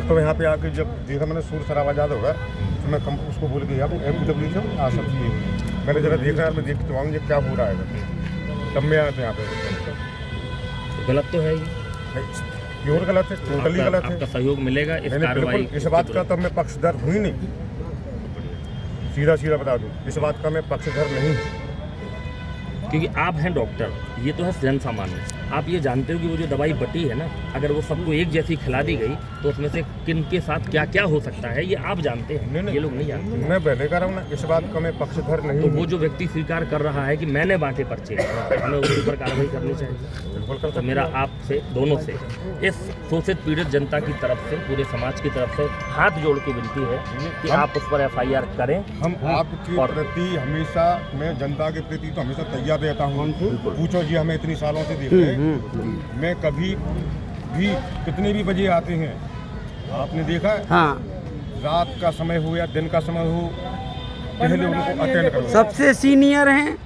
तो यहाँ पे आके जब देखा मैंने शोर शराबा ज़्यादा होगा तो मैं उसको बोल के MPW से आ सकती है, मैंने जरा देखा यार मैं देखता हूँ ये क्या हो रहा है, तब मैं आया था यहाँ पे। गलत तो है ये, प्योर गलत है, टोटली गलत है। आपका सहयोग मिलेगा इस कार्रवाई इस बात का तब मैं पक्षधर हुई नहीं, सीधा बता दूं, इस बात का मैं पक्षधर नहीं हूँ। क्योंकि आप हैं डॉक्टर, ये तो है जन सामान्य। आप ये जानते हो कि वो जो दवाई बटी है ना, अगर वो सबको एक जैसी खिला दी गई तो उसमें से किन के साथ क्या क्या हो सकता है ये आप जानते हैं, ये लोग नहीं जानते। मैं पहले कह रहा हूँ ना, इस बात का मैं पक्षधर नहीं तो वो जो व्यक्ति स्वीकार कर रहा है कि मैंने बांटे पर्चे, हमें उसके ऊपर कार्रवाई करनी चाहिए। बिल्कुल। तो मेरा आपसे दोनों से इस शोषित पीड़ित जनता की तरफ से, पूरे समाज की तरफ से हाथ जोड़ के विनती है कि आप उस पर FIR करें। हम आपके प्रति हमेशा, मैं जनता के प्रति तो हमेशा तैयार रहता हूँ। पूछो जी, हमें इतनी सालों से देख रहे हैं, मैं कभी भी कितने भी बजे आते हैं आपने देखा है? हाँ, रात का समय हो या दिन का समय हो, पहले उनको अटेंड करो। सबसे सीनियर हैं,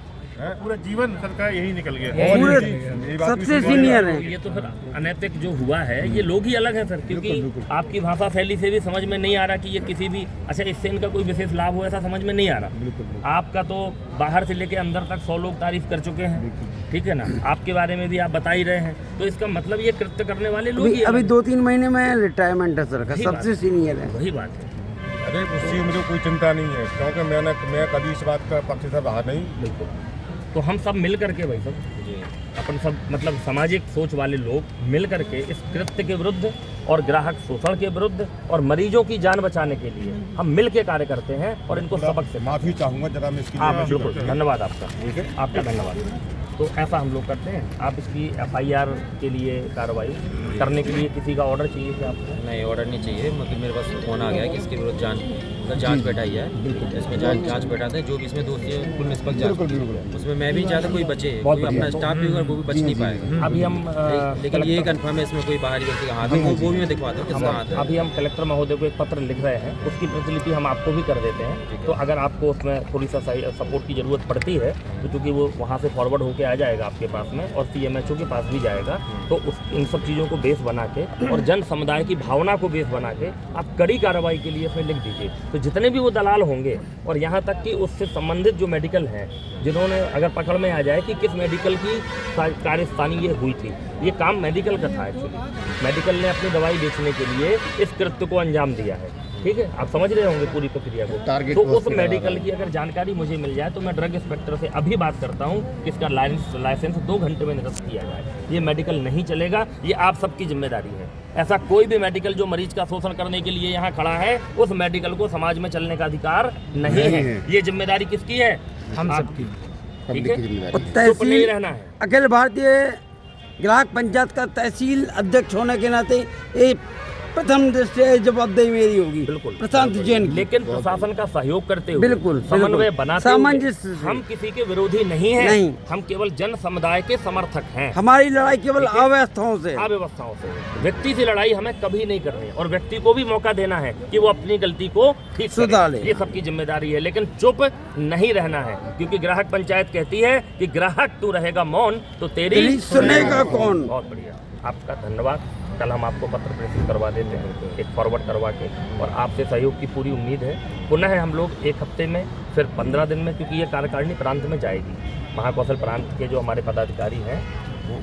पूरा जीवन सबका यही निकल गया, पूरे सबसे सीनियर हैं। ये तो फिर अनैतिक जो हुआ है, ये लोग ही अलग हैं सर, क्योंकि आपकी भाषा शैली से भी समझ में नहीं आ रहा कि ये किसी भी, अच्छा इससे इनका कोई विशेष लाभ हो ऐसा समझ में नहीं आ रहा। आपका तो बाहर से लेके अंदर तक 100 लोग तारीफ कर चुके हैं, ठीक है ना, आपके बारे में भी आप बता ही रहे हैं, तो इसका मतलब ये कृत्य करने वाले लोग ही अभी 2-3 महीने में रिटायरमेंट है सर का, सबसे सीनियर है। वही बात है। अरे उससे मुझे कोई चिंता नहीं है, क्योंकि मैं कभी इस बात का पक्षधर रहा नहीं। बिल्कुल, तो हम सब मिल करके भाई सब अपन सब मतलब सामाजिक सोच वाले लोग मिल करके इस कृत्य के विरुद्ध और ग्राहक शोषण के विरुद्ध और मरीजों की जान बचाने के लिए हम मिल के कार्य करते हैं और इनको सबक से माफी चाहूँगा जरा मैं इसकी। हाँ बिल्कुल, धन्यवाद आपका धन्यवाद। तो ऐसा हम लोग करते हैं। आप इसकी FIR के लिए कार्रवाई करने के लिए किसी का ऑर्डर चाहिए क्या आपको? नहीं, ऑर्डर नहीं चाहिए, मतलब मेरे पास फोन आ गया कि इसके विरुद्ध जांच बैठाई है, इसमें जांच बैठाते हैं, जो भी इसमें दोषी है उनको निष्पक्ष जांच, उसमें मैं भी चाहता कोई बचे, कोई अपना स्टाफ भी होगा वो भी बच नहीं पाएगा। अभी हम लेकिन ये कन्फर्म है इसमें कोई बाहरी व्यक्ति का हाथ है, वो भी मैं दिखवाता हूँ किसका हाथ है। अभी हम कलेक्टर महोदय को एक पत्र लिख रहे हैं, उसकी प्रतिलिपि हम आपको भी कर देते हैं। तो अगर आपको उसमें थोड़ी सा सपोर्ट की ज़रूरत पड़ती है तो क्योंकि वो वहाँ से फॉरवर्ड होकर आ जाएगा आपके पास में और CMHO के पास भी जाएगा, तो इन सब चीज़ों को बेस बना के और जन समुदाय की भावना को बेस बना के आप कड़ी कार्रवाई के लिए इसमें लिख दीजिए। तो जितने भी वो दलाल होंगे और यहाँ तक कि उससे संबंधित जो मेडिकल हैं, जिन्होंने अगर पकड़ में आ जाए कि किस मेडिकल की कार्यस्थानी ये हुई थी, ये काम मेडिकल का था एक्चुअली, मेडिकल ने अपनी दवाई बेचने के लिए इस कृत्य को अंजाम दिया है, ठीक है, आप समझ रहे होंगे पूरी प्रक्रिया को। तो उस मेडिकल की अगर जानकारी मुझे मिल जाए तो मैं ड्रग इंस्पेक्टर से अभी बात करता हूँ कि इसका लाइसेंस 2 घंटे में निरस्त किया जाए। ये मेडिकल नहीं चलेगा, ये आप सबकी जिम्मेदारी है। ऐसा कोई भी मेडिकल जो मरीज का शोषण करने के लिए यहाँ खड़ा है, उस मेडिकल को समाज में चलने का अधिकार नहीं है। ये जिम्मेदारी किसकी है? हम सबकी, ठीक है, चुप नहीं रहना है। अखिल भारतीय ग्राहक पंचायत का तहसील अध्यक्ष होने के नाते ये प्रथम दृष्टि जवाबदेही मेरी होगी, बिल्कुल प्रशांत जैन, लेकिन प्रशासन का सहयोग करते हुए, बिल्कुल समन्वय बनाते सामंजस्य हुए, हम किसी के विरोधी नहीं हैं, नहीं, हम केवल जन समुदाय के समर्थक हैं। हमारी लड़ाई केवल अव्यवस्थाओं से, व्यक्ति से लड़ाई हमें कभी नहीं करनी और व्यक्ति को भी मौका देना है कि वो अपनी गलती को ठीक सुधारे, ये सबकी जिम्मेदारी है। लेकिन चुप नहीं रहना है, क्योंकि ग्राहक पंचायत कहती है कि ग्राहक तू रहेगा मौन तो तेरी सुनेगा कौन। बहुत बढ़िया, आपका धन्यवाद। कल हम आपको पत्र प्रेषित करवा देते हैं, एक फॉरवर्ड करवा के, और आपसे सहयोग की पूरी उम्मीद है। पुनः हम लोग 1 हफ्ते में, फिर 15 दिन में, क्योंकि ये कार्यकारिणी प्रांत में जाएगी, महाकौशल प्रांत के जो हमारे पदाधिकारी हैं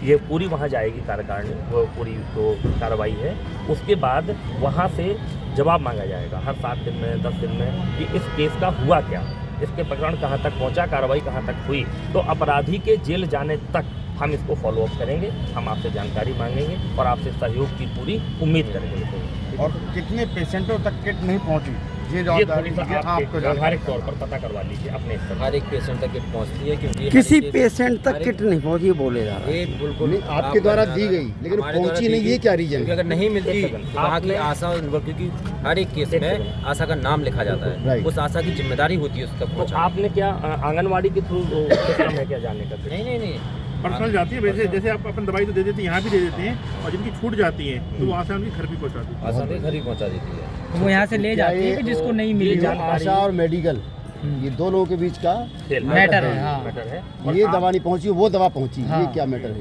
ये पूरी वहाँ जाएगी कार्यकारिणी, वो पूरी जो कार्रवाई है, उसके बाद वहाँ से जवाब मांगा जाएगा हर 7 दिन में, 10 दिन में कि इस केस का हुआ क्या, इसके प्रकरण कहाँ तक पहुँचा, कार्रवाई कहाँ तक हुई। तो अपराधी के जेल जाने तक हम इसको फॉलो अप करेंगे, हम आपसे जानकारी मांगेंगे और आपसे सहयोग की पूरी उम्मीद करेंगे। और कितने पेशेंटों तक किट नहीं पहुंची, ये थोड़ी सा आपको व्यावहारिक तौर पर पता करवा लीजिए अपने स्तर पर। हर एक पेशेंट तक किट पहुंचती है, क्योंकि किसी पेशेंट तक किट नहीं पहुंची बोले जा रहा है। बिल्कुल आपके द्वारा दी गई लेकिन पहुंची नहीं, ये क्या रीजन? क्योंकि अगर नहीं मिलती वहाँ की आशा, क्योंकि हर एक केस में आशा का नाम लिखा जाता है, उस आशा की जिम्मेदारी होती है उस तक पहुँचाना। आपने क्या आंगनवाड़ी के थ्रू सिस्टम है क्या जाने का? नहीं, पर्सनल जाती है, वैसे जैसे आप अपन दवाई तो दे देते हैं, यहाँ भी दे देते हैं, और जिनकी छूट जाती है तो वो आशा उनकी घर भी पहुँचाती है, आशा भी घर ही पहुँचा देती है। वो यहाँ से ले जाती है कि जिसको नहीं मिली। आशा और मेडिकल, ये दो लोगों के बीच का मैटर है। हाँ। मैटर है। ये दवा नहीं पहुंची, वो दवा पहुंची, हाँ। ये क्या मैटर है?